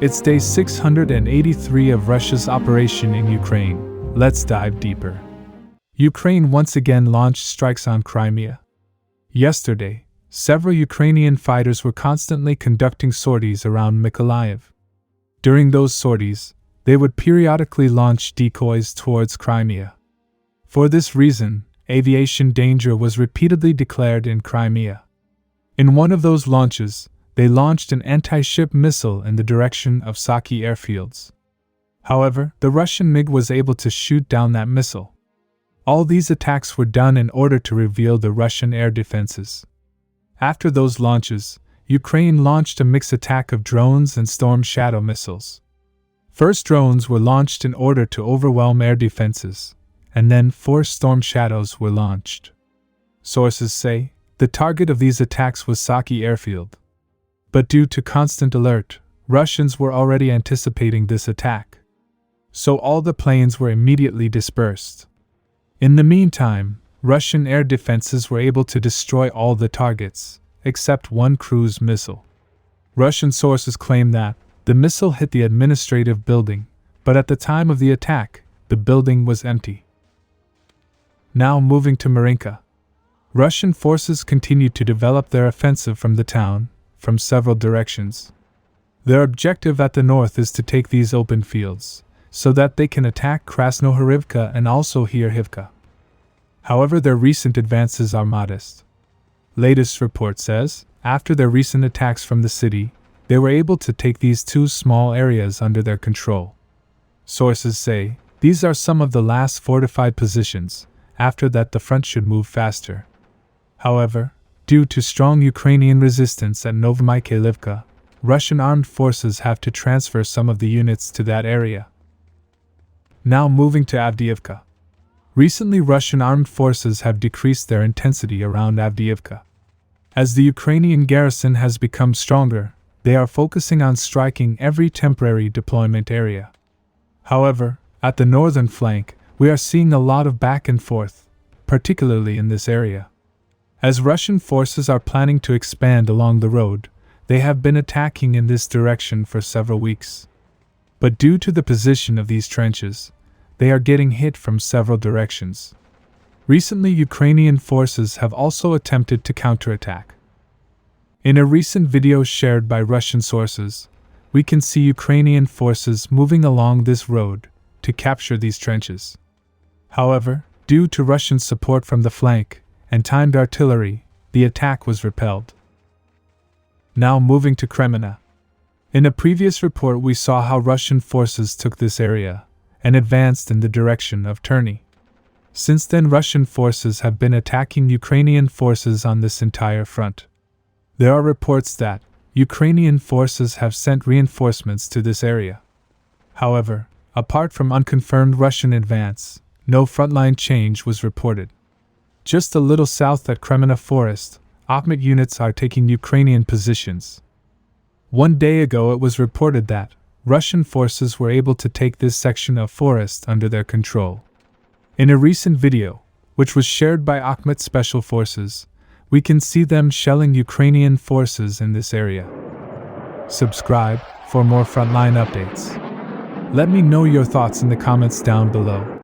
It's day 683 of Russia's operation in Ukraine. Let's dive deeper. Ukraine once again launched strikes on Crimea. Yesterday, several Ukrainian fighters were constantly conducting sorties around Mykolaiv. During those sorties, they would periodically launch decoys towards Crimea. For this reason, aviation danger was repeatedly declared in Crimea. In one of those launches, they launched an anti-ship missile in the direction of Saki airfields. However, the Russian MiG was able to shoot down that missile. All these attacks were done in order to reveal the Russian air defenses. After those launches, Ukraine launched a mixed attack of drones and Storm Shadow missiles. First drones were launched in order to overwhelm air defenses, and then 4 Storm Shadows were launched. Sources say the target of these attacks was Saki airfield. But due to constant alert, Russians were already anticipating this attack. So all the planes were immediately dispersed. In the meantime, Russian air defenses were able to destroy all the targets, except one cruise missile. Russian sources claim that the missile hit the administrative building, but at the time of the attack, the building was empty. Now moving to Marinka. Russian forces continued to develop their offensive from the town, from several directions. Their objective at the north is to take these open fields, so that they can attack Krasnohorivka and also Hierhivka. However, their recent advances are modest. Latest report says, after their recent attacks from the city, they were able to take these 2 small areas under their control. Sources say, these are some of the last fortified positions, after that the front should move faster. However, due to strong Ukrainian resistance at Novomykhailivka, Russian armed forces have to transfer some of the units to that area. Now moving to Avdiivka. Recently, Russian armed forces have decreased their intensity around Avdiivka. As the Ukrainian garrison has become stronger, they are focusing on striking every temporary deployment area. However, at the northern flank, we are seeing a lot of back and forth, particularly in this area. As Russian forces are planning to expand along the road, they have been attacking in this direction for several weeks. But due to the position of these trenches, they are getting hit from several directions. Recently, Ukrainian forces have also attempted to counterattack. In a recent video shared by Russian sources, we can see Ukrainian forces moving along this road to capture these trenches. However, due to Russian support from the flank and timed artillery, the attack was repelled. Now moving to Kreminna. In a previous report we saw how Russian forces took this area and advanced in the direction of Terny. Since then, Russian forces have been attacking Ukrainian forces on this entire front. There are reports that Ukrainian forces have sent reinforcements to this area. However, apart from unconfirmed Russian advance, no frontline change was reported. Just a little south at Kreminna Forest, Bakhmut units are taking Ukrainian positions. One day ago it was reported that Russian forces were able to take this section of forest under their control. In a recent video, which was shared by Bakhmut Special Forces, we can see them shelling Ukrainian forces in this area. Subscribe for more frontline updates. Let me know your thoughts in the comments down below.